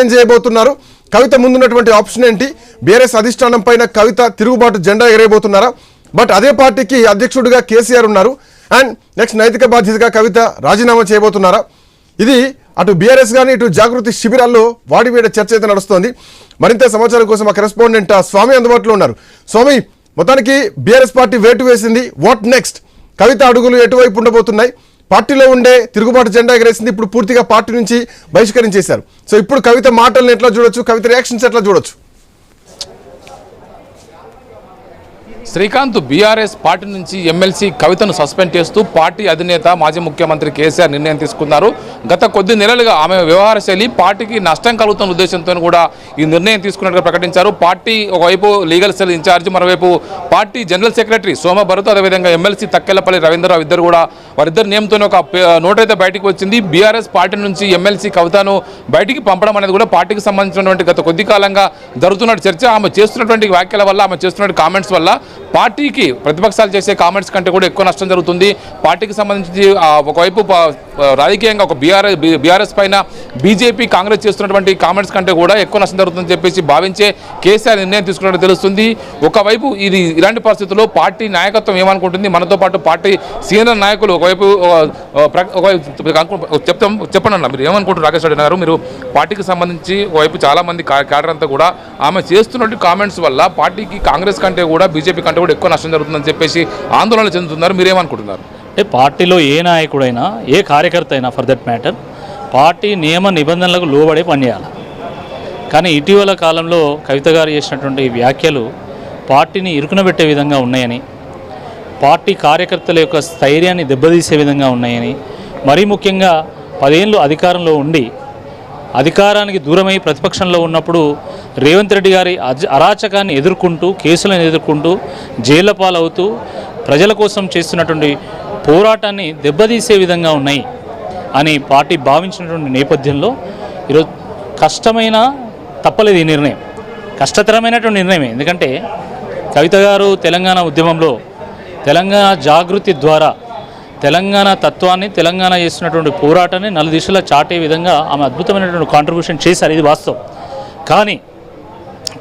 ఏం చేయబోతున్నారు? కవిత ముందున్నటువంటి ఆప్షన్ ఏంటి? బీఆర్ఎస్ అధిష్టానం పైన కవిత తిరుగుబాటు జెండా ఎగరేయబోతున్నారా? బట్ అదే పార్టీకి అధ్యక్షుడిగా కేసీఆర్ ఉన్నారు. అండ్ నెక్స్ట్ నైతిక బాధ్యతగా కవిత రాజీనామా చేయబోతున్నారా? ఇది అటు బీఆర్ఎస్ కానీ ఇటు జాగృతి శిబిరాల్లో వాడివేడ చర్చ అయితే నడుస్తోంది. మరింత సమాచారం కోసం మా కరెస్పాండెంట్ స్వామి అందుబాటులో ఉన్నారు. స్వామి, మొత్తానికి బీఆర్ఎస్ పార్టీ వేటు వేసింది. What next? కవిత అడుగులు ఎటువైపు ఉండబోతున్నాయి? పార్టీలో ఉండే తిరుగుబాటు జెండా ఎగరేసింది, ఇప్పుడు పూర్తిగా పార్టీ నుంచి బహిష్కరించేశారు. సో ఇప్పుడు కవిత మాటలను ఎట్లా చూడొచ్చు, కవిత రియాక్షన్స్ ఎట్లా చూడొచ్చు? శ్రీకాంత్, బీఆర్ఎస్ పార్టీ నుంచి ఎమ్మెల్సీ కవితను సస్పెండ్ చేస్తూ పార్టీ అధినేత మాజీ ముఖ్యమంత్రి కేసీఆర్ నిర్ణయం తీసుకున్నారు. గత కొద్ది నెలలుగా ఆమె వ్యవహార శైలి పార్టీకి నష్టం కలుగుతున్న ఉద్దేశంతో కూడా ఈ నిర్ణయం తీసుకున్నట్టుగా ప్రకటించారు. పార్టీ ఒకవైపు లీగల్ సెల్ ఇన్ఛార్జ్, మరోవైపు పార్టీ జనరల్ సెక్రటరీ సోమ భరత్, అదేవిధంగా ఎమ్మెల్సీ తక్కెళ్లపల్లి రవీంద్రరావు ఇద్దరు కూడా వారిద్దరు నేమ్తోనే ఒక నోట్ అయితే బయటకు వచ్చింది. బీఆర్ఎస్ పార్టీ నుంచి ఎమ్మెల్సీ కవితను బయటికి పంపడం అనేది కూడా పార్టీకి సంబంధించినటువంటి గత కొద్ది కాలంగా జరుగుతున్న చర్చ. ఆమె చేస్తున్నటువంటి వ్యాఖ్యల వల్ల, ఆమె చేస్తున్న కామెంట్స్ వల్ల పార్టీకి ప్రతిపక్షాలు చేసే కామెంట్స్ కంటే కూడా ఎక్కువ నష్టం జరుగుతుంది. పార్టీకి సంబంధించి ఒకవైపు రాజకీయంగా ఒక బీఆర్ఎస్ పైన బీజేపీ కాంగ్రెస్ చేస్తున్నటువంటి కామెంట్స్ కంటే కూడా ఎక్కువ నష్టం జరుగుతుందని చెప్పేసి భావించే కేసీఆర్ నిర్ణయం తీసుకున్నట్టు తెలుస్తుంది. ఒకవైపు ఇలాంటి పరిస్థితుల్లో పార్టీ నాయకత్వం ఏమనుకుంటుంది, మనతో పాటు పార్టీ సీనియర్ నాయకులు ఒకవైపు చెప్పండి అన్న, మీరు ఏమనుకుంటారు? రాకేష్ రెడ్డి గారు, మీరు పార్టీకి సంబంధించి ఒకవైపు చాలామంది క్యాడర్ అంతా కూడా ఆమె చేస్తున్నటువంటి కామెంట్స్ వల్ల పార్టీకి కాంగ్రెస్ కంటే కూడా బీజేపీ కంటే కూడా ఎక్కువ నష్టం జరుగుతుందని చెప్పేసి ఆందోళన చెందుతున్నారు. మీరేమనుకుంటున్నారు? అంటే పార్టీలో ఏ నాయకుడైనా, ఏ కార్యకర్త అయినా ఫర్ దట్ మ్యాటర్, పార్టీ నియమ నిబంధనలకు లోబడే పనిచేయాలి. కానీ ఇటీవల కాలంలో కవిత గారు చేసినటువంటి వ్యాఖ్యలు పార్టీని ఇరుకునబెట్టే విధంగా ఉన్నాయని, పార్టీ కార్యకర్తల యొక్క స్థైర్యాన్ని దెబ్బతీసే విధంగా ఉన్నాయని, మరీ ముఖ్యంగా 10 ఏళ్ళు అధికారంలో ఉండి అధికారానికి దూరమై ప్రతిపక్షంలో ఉన్నప్పుడు రేవంత్ రెడ్డి గారి అరాచకాన్ని ఎదుర్కొంటూ, కేసులను ఎదుర్కొంటూ, జైళ్ల పాలవుతూ ప్రజల కోసం చేస్తున్నటువంటి పోరాటాన్ని దెబ్బతీసే విధంగా ఉన్నాయి అని పార్టీ భావించినటువంటి నేపథ్యంలో ఈరోజు కష్టమైన తప్పలేదు ఈ నిర్ణయం. కష్టతరమైనటువంటి నిర్ణయమే. ఎందుకంటే కవిత గారు తెలంగాణ ఉద్యమంలో తెలంగాణ జాగృతి ద్వారా తెలంగాణ తత్వాన్ని, తెలంగాణ చేస్తున్నటువంటి పోరాటాన్ని నలుదిశలా చాటే విధంగా ఆమె అద్భుతమైనటువంటి కాంట్రిబ్యూషన్ చేశారు. ఇది వాస్తవం.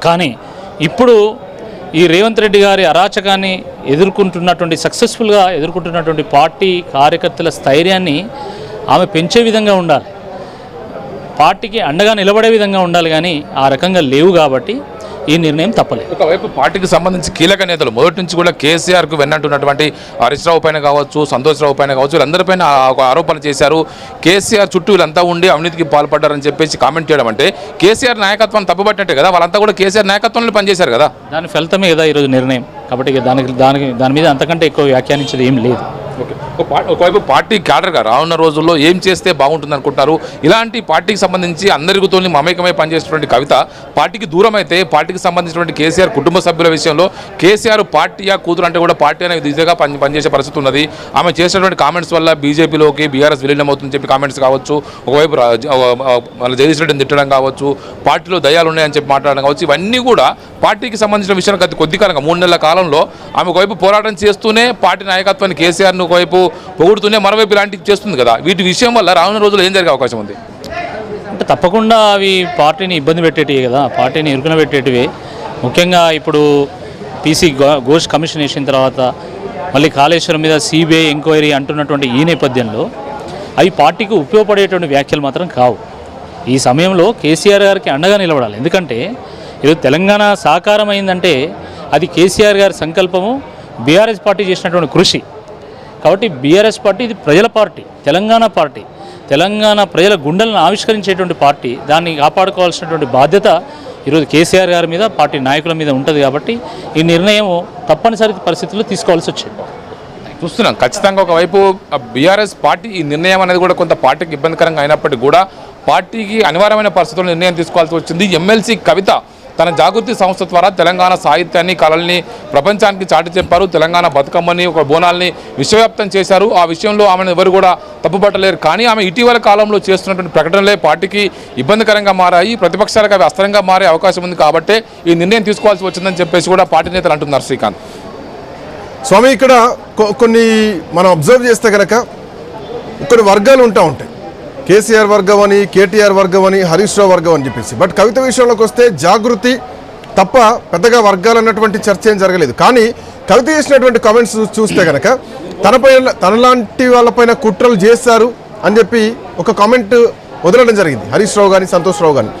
కానీ ఇప్పుడు ఈ రేవంత్ రెడ్డి గారి అరాచకాన్ని సక్సెస్ఫుల్గా ఎదుర్కొంటున్నటువంటి పార్టీ కార్యకర్తల స్థైర్యాన్ని ఆమె పెంచే విధంగా ఉండాలి, పార్టీకి అండగా నిలబడే విధంగా ఉండాలి. కానీ ఆ రకంగా లేవు కాబట్టి ఈ నిర్ణయం తప్పలేదు. ఒకవైపు పార్టీకి సంబంధించి కీలక నేతలు మొదటి నుంచి కూడా కేసీఆర్కు వెన్నంటున్నటువంటి హరీష్ రావు పైన కావచ్చు, సంతోష్ రావు పైన కావచ్చు, వీళ్ళందరిపైన ఒక ఆరోపణ చేశారు. కేసీఆర్ చుట్టూ వీళ్ళంతా ఉండి అవినీతికి పాల్పడ్డారని చెప్పేసి కామెంట్ చేయడం అంటే కేసీఆర్ నాయకత్వాన్ని తప్పుపట్టినట్టే కదా. వాళ్ళంతా కూడా కేసీఆర్ నాయకత్వంలో పనిచేశారు కదా. దాని ఫలితమే కదా ఈరోజు నిర్ణయం. కాబట్టి దాని మీద అంతకంటే ఎక్కువ వ్యాఖ్యానించేది ఏం లేదు. ఒకవైపు పార్టీ క్యాడర్గా రానున్న రోజుల్లో ఏం చేస్తే బాగుంటుంది అనుకుంటున్నారు? ఇలాంటి పార్టీకి సంబంధించి అందరితో మమేకమై పనిచేసేటువంటి కవిత పార్టీకి దూరం అయితే పార్టీకి సంబంధించినటువంటి కేసీఆర్ కుటుంబ సభ్యుల విషయంలో కేసీఆర్ పార్టీయా కూతురు అంటే కూడా పార్టీ అనే దిశగా పనిచేసే పరిస్థితి ఉన్నది. ఆమె చేసినటువంటి కామెంట్స్ వల్ల బీజేపీలోకి బీఆర్ఎస్ విలీనం అవుతుందని చెప్పి కామెంట్స్ కావచ్చు, ఒకవైపు జగదీష్ రెడ్డిని తిట్టడం కావచ్చు, పార్టీలో దయాలు ఉన్నాయని చెప్పి మాట్లాడడం కావచ్చు, ఇవన్నీ కూడా పార్టీకి సంబంధించిన విషయాలు కొద్ది కాలంగా 3 నెలల కాలంలో ఆమె ఒకవైపు పోరాటం చేస్తూనే పార్టీ నాయకత్వాన్ని కేసీఆర్ను ఒకవైపు పొగుడుతూనే మరోవైపు ఇలాంటివి చేస్తుంది కదా. వీటి విషయం వల్ల రానున్న రోజుల్లో ఏం జరిగే అవకాశం ఉంది? అంటే తప్పకుండా అవి పార్టీని ఇబ్బంది పెట్టేటివి కదా, పార్టీని ఇరుకున పెట్టేటివి. ముఖ్యంగా ఇప్పుడు పీసీ ఘోష్ కమిషన్ వేసిన తర్వాత మళ్ళీ కాళేశ్వరం మీద సిబిఐ ఎంక్వైరీ అంటున్నటువంటి ఈ నేపథ్యంలో అవి పార్టీకి ఉపయోగపడేటువంటి వ్యాఖ్యలు మాత్రం కావు. ఈ సమయంలో కేసీఆర్ గారికి అండగా నిలబడాలి. ఎందుకంటే ఈరోజు తెలంగాణ సాకారం అయిందంటే అది కేసీఆర్ గారి సంకల్పము, బీఆర్ఎస్ పార్టీ చేసినటువంటి కృషి. కాబట్టి బీఆర్ఎస్ పార్టీ ఇది ప్రజల పార్టీ, తెలంగాణ పార్టీ, తెలంగాణ ప్రజల గుండెలను ఆవిష్కరించేటువంటి పార్టీ. దాన్ని కాపాడుకోవాల్సినటువంటి బాధ్యత ఈరోజు కేసీఆర్ గారి మీద, పార్టీ నాయకుల మీద ఉంటుంది. కాబట్టి ఈ నిర్ణయం తప్పనిసరి పరిస్థితుల్లో తీసుకోవాల్సి వచ్చింది. చూస్తున్నాం ఖచ్చితంగా. ఒకవైపు బీఆర్ఎస్ పార్టీ ఈ నిర్ణయం అనేది కూడా కొంత పార్టీకి ఇబ్బందికరంగా అయినప్పటికీ కూడా పార్టీకి అనివార్యమైన పరిస్థితుల్లో నిర్ణయం తీసుకోవాల్సి వచ్చింది. ఎమ్మెల్సీ కవిత తన జాగృతి సంస్థ ద్వారా తెలంగాణ సాహిత్యాన్ని, కళల్ని ప్రపంచానికి చాటి చెప్పారు. తెలంగాణ బతుకమ్మని, ఒక బోనాల్ని విశ్వవ్యాప్తం చేశారు. ఆ విషయంలో ఆమెను ఎవరు కూడా తప్పుపట్టలేరు. కానీ ఆమె ఇటీవల కాలంలో చేస్తున్నటువంటి ప్రకటనలే పార్టీకి ఇబ్బందికరంగా మారాయి, ప్రతిపక్షాలకు అవి అస్త్రంగా మారే అవకాశం ఉంది. కాబట్టి ఈ నిర్ణయం తీసుకోవాల్సి వచ్చిందని చెప్పేసి కూడా పార్టీ నేతలు అంటున్నారు. శ్రీకాంత్, స్వామి, ఇక్కడ కొన్ని మనం అబ్జర్వ్ చేస్తే కనుక కొన్ని వర్గాలు ఉంటాయి. కేసీఆర్ వర్గం అని, కేటీఆర్ వర్గం అని, హరీష్ రావు వర్గం అని చెప్పేసి. బట్ కవిత విషయంలోకి వస్తే జాగృతి తప్ప పెద్దగా వర్గాలు అన్నటువంటి చర్చ ఏం జరగలేదు. కానీ కవిత చేసినటువంటి కామెంట్స్ చూస్తే కనుక తనలాంటి వాళ్ళపైన కుట్రలు చేశారు అని చెప్పి ఒక కామెంట్ వదలడం జరిగింది హరీష్ రావు కానీ, సంతోష్ రావు కానీ.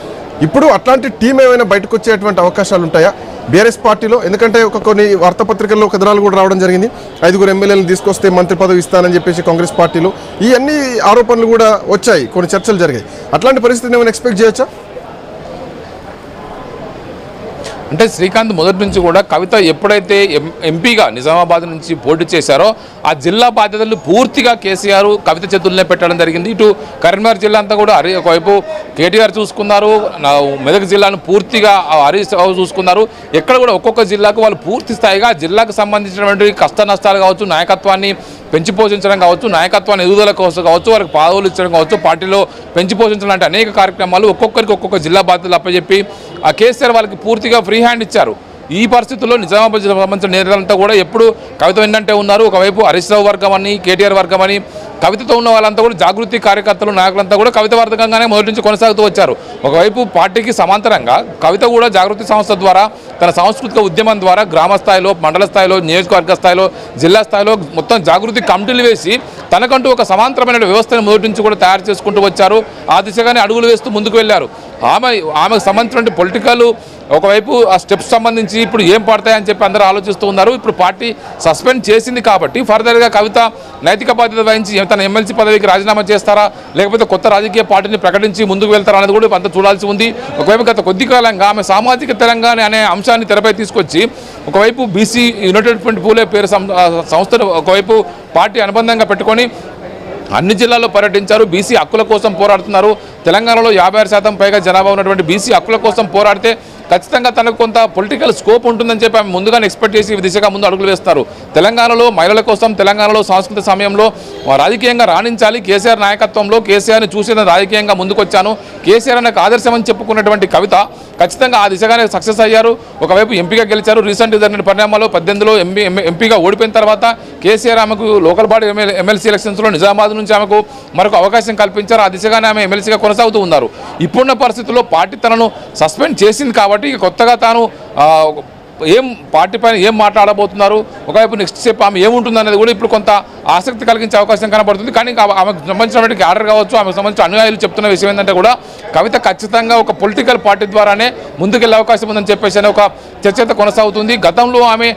ఇప్పుడు అట్లాంటి టీం ఏమైనా బయటకు వచ్చేటువంటి అవకాశాలు ఉంటాయా బీఆర్ఎస్ పార్టీలో? ఎందుకంటే కొన్ని వార్తాపత్రికల్లో కథనాలు కూడా రావడం జరిగింది, 5 ఎమ్మెల్యేలను తీసుకొస్తే మంత్రి పదవి ఇస్తానని చెప్పేసి కాంగ్రెస్ పార్టీలో ఈ అన్ని ఆరోపణలు కూడా వచ్చాయి, కొన్ని చర్చలు జరిగాయి. అట్లాంటి పరిస్థితిని ఏమైనా ఎక్స్పెక్ట్ చేయొచ్చా? అంటే శ్రీకాంత్ మొదటి నుంచి కూడా కవిత ఎప్పుడైతే ఎంపీగా నిజామాబాద్ నుంచి పోటీ చేశారో ఆ జిల్లా బాధ్యతలు పూర్తిగా కేసీఆర్ కవిత చేతుల్లోనే పెట్టడం జరిగింది. ఇటు కరీంనగర్ జిల్లా అంతా కూడా ఒకవైపు కేటీఆర్ చూసుకున్నారు, మెదక్ జిల్లాను పూర్తిగా హరీష్ రావు చూసుకున్నారు. ఎక్కడ కూడా ఒక్కొక్క జిల్లాకు వాళ్ళు పూర్తి స్థాయిగా జిల్లాకు సంబంధించినటువంటి కష్ట నష్టాలు కావచ్చు, నాయకత్వాన్ని పెంచి పోషించడం కావచ్చు, నాయకత్వాన్ని ఎదుగుదల కోసం కావచ్చు, వారికి పదవులు ఇచ్చడం కావచ్చు, పార్టీలో పెంచి పోషించడం లాంటి అనేక కార్యక్రమాలు ఒక్కొక్కరికి ఒక్కొక్క జిల్లా బాధ్యతలు అప్పచెప్పి ఆ కేసీఆర్ వాళ్ళకి పూర్తిగా ఫ్రీ హ్యాండ్ ఇచ్చారు. ఈ పరిస్థితుల్లో నిజామాబాద్ జిల్లాకు సంబంధించిన నేతలంతా కూడా ఎప్పుడు కవిత వెన్నంటే ఉన్నారు. ఒకవైపు హరీష్ రావు వర్గం అని, కేటీఆర్ వర్గం అని, కవితతో ఉన్న వాళ్ళంతా కూడా జాగృతి కార్యకర్తలు, నాయకులంతా కూడా కవిత వర్గంగానే మొదటి నుంచి కొనసాగుతూ వచ్చారు. ఒకవైపు పార్టీకి సమాంతరంగా కవిత కూడా జాగృతి సంస్థ ద్వారా తన సాంస్కృతిక ఉద్యమం ద్వారా గ్రామ స్థాయిలో, మండల స్థాయిలో, నియోజకవర్గ స్థాయిలో, జిల్లా స్థాయిలో మొత్తం జాగృతి కమిటీలు వేసి తనకంటూ ఒక సమాంతరమైన వ్యవస్థను మొదటి నుంచి కూడా తయారు చేసుకుంటూ వచ్చారు. ఆ దిశగానే అడుగులు వేస్తూ ముందుకు వెళ్ళారు. ఆమెకు సంబంధించిన పొలిటికల్ ఒకవైపు ఆ స్టెప్స్ సంబంధించి ఇప్పుడు ఏం పడతాయని చెప్పి అందరూ ఆలోచిస్తూ ఉన్నారు. ఇప్పుడు పార్టీ సస్పెండ్ చేసింది కాబట్టి ఫర్దర్గా కవిత నైతిక బాధ్యత వహించి తన ఎమ్మెల్సీ పదవికి రాజీనామా చేస్తారా, లేకపోతే కొత్త రాజకీయ పార్టీని ప్రకటించి ముందుకు వెళ్తారా అనేది కూడా అంత చూడాల్సి ఉంది. ఒకవైపు గత కొద్ది కాలంగా ఆమె సామాజిక తెలంగాణ అనే అంశాన్ని తెరపై తీసుకొచ్చి ఒకవైపు బీసీ యునైటెడ్ ఫ్రంట్ పూలే పేరు సంస్థను ఒకవైపు పార్టీ అనుబంధంగా పెట్టుకొని అన్ని జిల్లాల్లో పర్యటించారు. బీసీ హక్కుల కోసం పోరాడుతున్నారు. తెలంగాణలో 56% పైగా జనాభా ఉన్నటువంటి బీసీ హక్కుల కోసం పోరాడితే ఖచ్చితంగా తనకు కొంత పొలిటికల్ స్కోప్ ఉంటుందని చెప్పి ఆమె ముందుగానే ఎక్స్పెక్ట్ చేసి ఈ దిశగా ముందు అడుగులు వేస్తారు. తెలంగాణలో మహిళల కోసం, తెలంగాణలో సాంస్కృతిక సమయంలో రాజకీయంగా రాణించాలి, కేసీఆర్ నాయకత్వంలో కేసీఆర్ని చూసిన రాజకీయంగా ముందుకొచ్చాను, కేసీఆర్ నాకు ఆదర్శం అని చెప్పుకున్నటువంటి కవిత ఖచ్చితంగా ఆ దిశగానే సక్సెస్ అయ్యారు. ఒకవైపు ఎంపీగా గెలిచారు. రీసెంట్గా జరిగిన పరిణామాల్లో 18లో ఎంపీగా ఓడిపోయిన తర్వాత కేసీఆర్ ఆమెకు లోకల్ బాడీ ఎమ్మెల్సీ ఎలక్షన్స్లో నిజామాబాద్ నుంచి ఆమెకు మరొక అవకాశం కల్పించారు. ఆ దిశగానే ఆమె ఎమ్మెల్సీగా కొనసాగుతూ ఉన్నారు. ఇప్పుడున్న పరిస్థితుల్లో పార్టీ తనను సస్పెండ్ చేసింది కాబట్టి ఇక కొత్తగా తాను ఏం పార్టీ పైన ఏం మాట్లాడబోతున్నారు, ఒకవైపు నెక్స్ట్ స్టెప్ ఆమె ఏముంటుంది అనేది కూడా ఇప్పుడు కొంత ఆసక్తి కలిగించే అవకాశం కనబడుతుంది. కానీ ఆమెకు సంబంధించినటువంటి ఆర్డర్ కావచ్చు, ఆమెకు సంబంధించిన అనుయాయులు చెప్తున్న విషయం ఏంటంటే కూడా కవిత ఖచ్చితంగా ఒక పొలిటికల్ పార్టీ ద్వారానే ముందుకెళ్లే అవకాశం ఉందని చెప్పేసి అనే ఒక చర్చ కొనసాగుతుంది. గతంలో ఆమె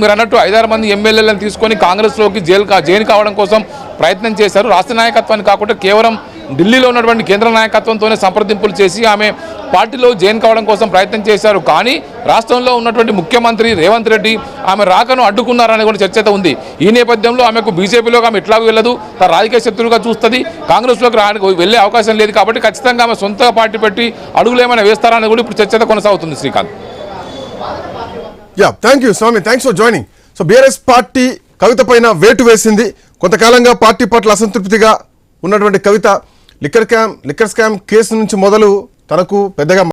మీరు అన్నట్టు 5-6 మంది ఎమ్మెల్యేలను తీసుకొని కాంగ్రెస్లోకి జైలు కావడం కోసం ప్రయత్నం చేశారు. రాష్ట్ర నాయకత్వాన్ని కాకుండా కేవలం ఢిల్లీలో ఉన్నటువంటి కేంద్ర నాయకత్వంతోనే సంప్రదింపులు చేసి ఆమె పార్టీలో జాయిన్ కావడం కోసం ప్రయత్నం చేశారు. కానీ రాష్ట్రంలో ఉన్నటువంటి ముఖ్యమంత్రి రేవంత్ రెడ్డి ఆమె రాకను అడ్డుకున్నారని కూడా చర్చ ఉంది. ఈ నేపథ్యంలో ఆమెకు బీజేపీలో ఆమె ఎట్లాగూ వెళ్ళదు, తన రాజకీయ శత్రువుగా చూస్తుంది, కాంగ్రెస్లోకి వెళ్ళే అవకాశం లేదు. కాబట్టి ఖచ్చితంగా ఆమె సొంత పార్టీ పెట్టి అడుగులు ఏమైనా వేస్తారని కూడా ఇప్పుడు చర్చ కొనసాగుతుంది. Srikanth. Thank you Swami, thanks for joining. So BRS party Kavitha పైన వేటు వేసింది. కొంతకాలంగా పార్టీ పట్ల అసంతృప్తిగా ఉన్నటువంటి కవిత లిక్కర్ స్కామ్ కేసు నుంచి మొదలు తనకు పెద్దగా